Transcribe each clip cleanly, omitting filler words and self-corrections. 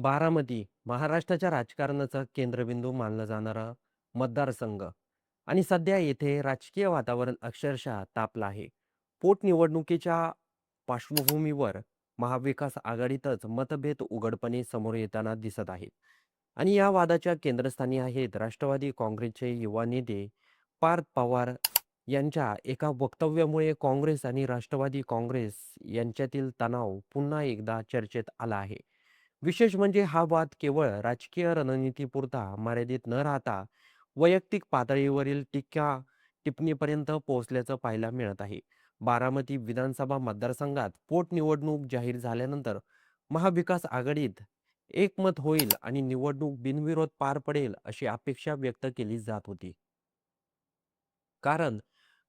बारामती महाराष्ट्राच्या राजकारणाचा केंद्रबिंदू मानला जाणारा मतदारसंघ आणि सध्या येथे राजकीय वातावरण अक्षरशः तापलं आहे. पोटनिवडणुकीच्या पार्श्वभूमीवर महाविकास आघाडीतच मतभेद उघडपणे समोर येताना दिसत आहेत. आणि या वादाच्या केंद्रस्थानी आहेत राष्ट्रवादी काँग्रेसचे युवा नेते पार्थ पवार यांच्या एका वक्तव्यामुळे काँग्रेस आणि राष्ट्रवादी काँग्रेस यांच्यातील तणाव पुन्हा एकदा चर्चेत आला आहे. विशेष म्हणजे हा वाद केवळ राजकीय रणनीतीपुरता मर्यादित न राहता वैयक्तिक पातळीवरील टीका टिप्पणीपर्यंत पोहोचल्याचं पाहायला मिळत आहे. बारामती विधानसभा मतदारसंघात पोटनिवडणूक जाहीर झाल्यानंतर महाविकास आघाडीत एकमत होईल आणि निवडणूक बिनविरोध पार पडेल अशी अपेक्षा व्यक्त केली जात होती. कारण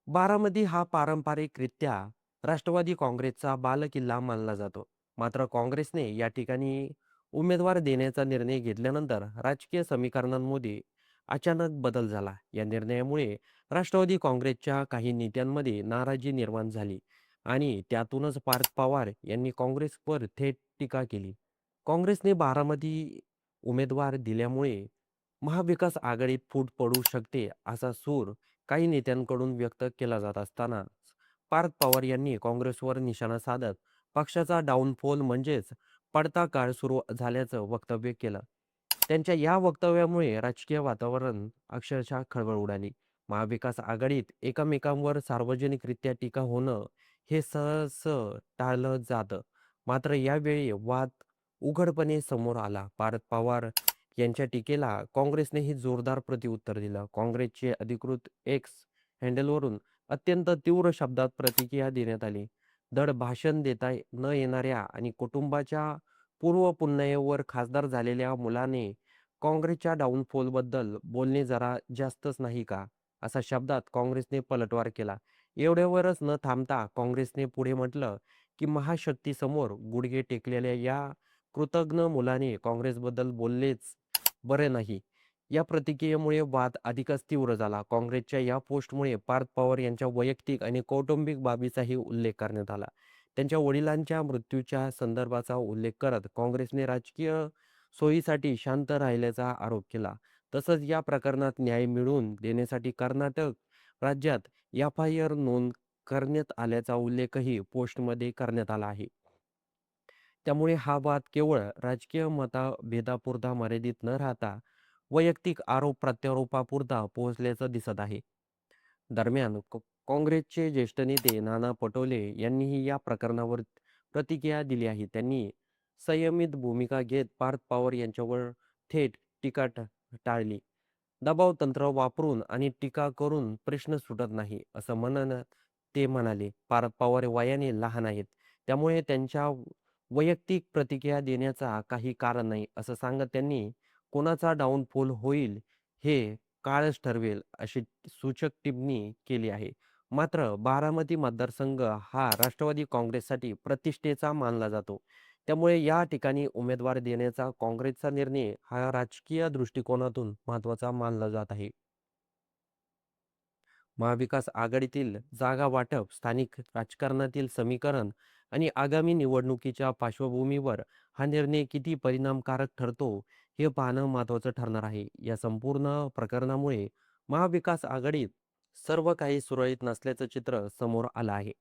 बारामती हा पारंपरिकरित्या राष्ट्रवादी काँग्रेसचा बालेकिल्ला मानला जातो. मात्र काँग्रेसने या ठिकाणी उमेदवार देण्याचा निर्णय घेतल्यानंतर राजकीय समीकरणांमध्ये अचानक बदल झाला. या निर्णयामुळे राष्ट्रवादी काँग्रेसच्या काही नेत्यांमध्ये नाराजी निर्माण झाली आणि त्यातूनच पार्थ पवार यांनी काँग्रेसवर थेट टीका केली. काँग्रेसने बारामती उमेदवार दिल्यामुळे महाविकास आघाडीत फूट पडू शकते असा सूर काही नेत्यांकडून व्यक्त केला जात असताना पार्थ पवार यांनी काँग्रेसवर निशाणा साधत पक्षाचा डाऊनफॉल म्हणजेच पडता काळ सुरू झाल्याचं वक्तव्य केलं. त्यांच्या या वक्तव्यामुळे राजकीय वातावरण अक्षरशः खळबळ उडाली. महाविकास आघाडीत एकमेकांवर सार्वजनिकरित्या टीका होणं हे सहज टाळलं जातं. मात्र यावेळी वाद उघडपणे समोर आला. पार्थ पवार यांच्या टीकेला काँग्रेसनेही जोरदार प्रत्युत्तर दिलं. काँग्रेसचे अधिकृत एक्स हँडलवरून अत्यंत तीव्र शब्दात प्रतिक्रिया देण्यात आली. धड भाषण देता न येणाऱ्या आणि कुटुंबाच्या पूर्वपुण्याईवर खासदार झालेल्या मुलाने काँग्रेसच्या डाऊनफॉलबद्दल बोलणे जरा जास्तच नाही का? अशा शब्दात काँग्रेसने पलटवार केला. एवढ्यावरच न थांबता काँग्रेसने पुढे म्हटलं, की महाशक्तीसमोर गुडघे टेकलेल्या या कृतघ्न मुलाने काँग्रेसबद्दल बोललेच बरे नाही. या प्रतिक्रियेमुळे वाद अधिकच तीव्र झाला. काँग्रेसच्या या पोस्टमुळे पार्थ पवार यांच्या वैयक्तिक आणि कौटुंबिक बाबीचाही उल्लेख करण्यात आला. त्यांच्या वडिलांच्या मृत्यूच्या संदर्भाचा उल्लेख करत काँग्रेसने राजकीय सोयीसाठी शांत राहिल्याचा आरोप केला. तसंच या प्रकरणात न्याय मिळवून देण्यासाठी कर्नाटक राज्यात एफ-आय-आर नोंद करण्यात आल्याचा उल्लेखही पोस्टमध्ये करण्यात आला आहे. त्यामुळे हा वाद केवळ राजकीय मतभेदापुरता मर्यादित न राहता वैयक्तिक आरोप प्रत्यारोपापुरता पोहोचल्याचं दिसत आहे. दरम्यान काँग्रेसचे ज्येष्ठ नेते नाना पटोले यांनीही या प्रकरणावर प्रतिक्रिया दिली आहे. त्यांनी संयमित भूमिका घेत पार्थ पवार यांच्यावर थेट टीका टाळली. दबाव तंत्र वापरून आणि टीका करून प्रश्न सुटत नाही असं म्हणत ते म्हणाले, पार्थ पवार वयाने लहान आहेत. त्यामुळे त्यांच्या वैयक्तिक प्रतिक्रिया देण्याचा काही कारण नाही असं सांगत त्यांनी कोणाचा डाऊनफॉल होईल हे काळच ठरवेल अशी सूचक टिप्पणी केली आहे. मात्र बारामती मतदारसंघ हा राष्ट्रवादी काँग्रेससाठी प्रतिष्ठेचा मानला जातो. त्यामुळे या ठिकाणी उमेदवार देण्याचा काँग्रेसचा निर्णय हा राजकीय दृष्टिकोनातून महत्त्वाचा मानला जात आहे. महाविकास आघाडीतील जागा वाटप, स्थानिक राजकारणातील समीकरण आणि आगामी निवडणुकीच्या पार्श्वभूमीवर हा निर्णय किती परिणामकारक ठरतो हे पाहणं महत्त्वाचं ठरणार आहे. या संपूर्ण प्रकरणामुळे महाविकास आघाडीत सर्व काही सुरळीत नसल्याचं चित्र समोर आलं आहे.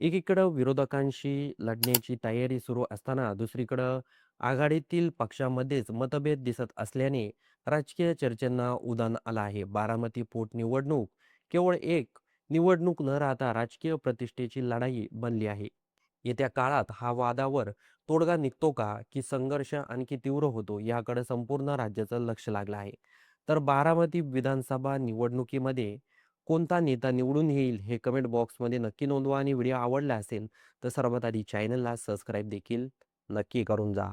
एकीकडं विरोधकांशी लढण्याची तयारी सुरू असताना दुसरीकडं आघाडीतील पक्षामध्येच मतभेद दिसत असल्याने राजकीय चर्चांना उधाण आलं आहे. बारामती पोटनिवडणूक केवळ एक निवडणूक न राहता राजकीय प्रतिष्ठेची लढाई बनली आहे. येत्या काळात हा वादावर तोडगा निघतो का, की संघर्ष आणखी तीव्र होतो याकडे संपूर्ण राज्याचं लक्ष लागलं आहे. तर बारामती विधानसभा निवडणुकीमध्ये कोणता नेता निवडून येईल हे कमेंट बॉक्समध्ये नक्की नोंदवा आणि व्हिडिओ आवडला असेल तर सर्वात आधी चॅनलला सबस्क्राईब देखील नक्की करून जा.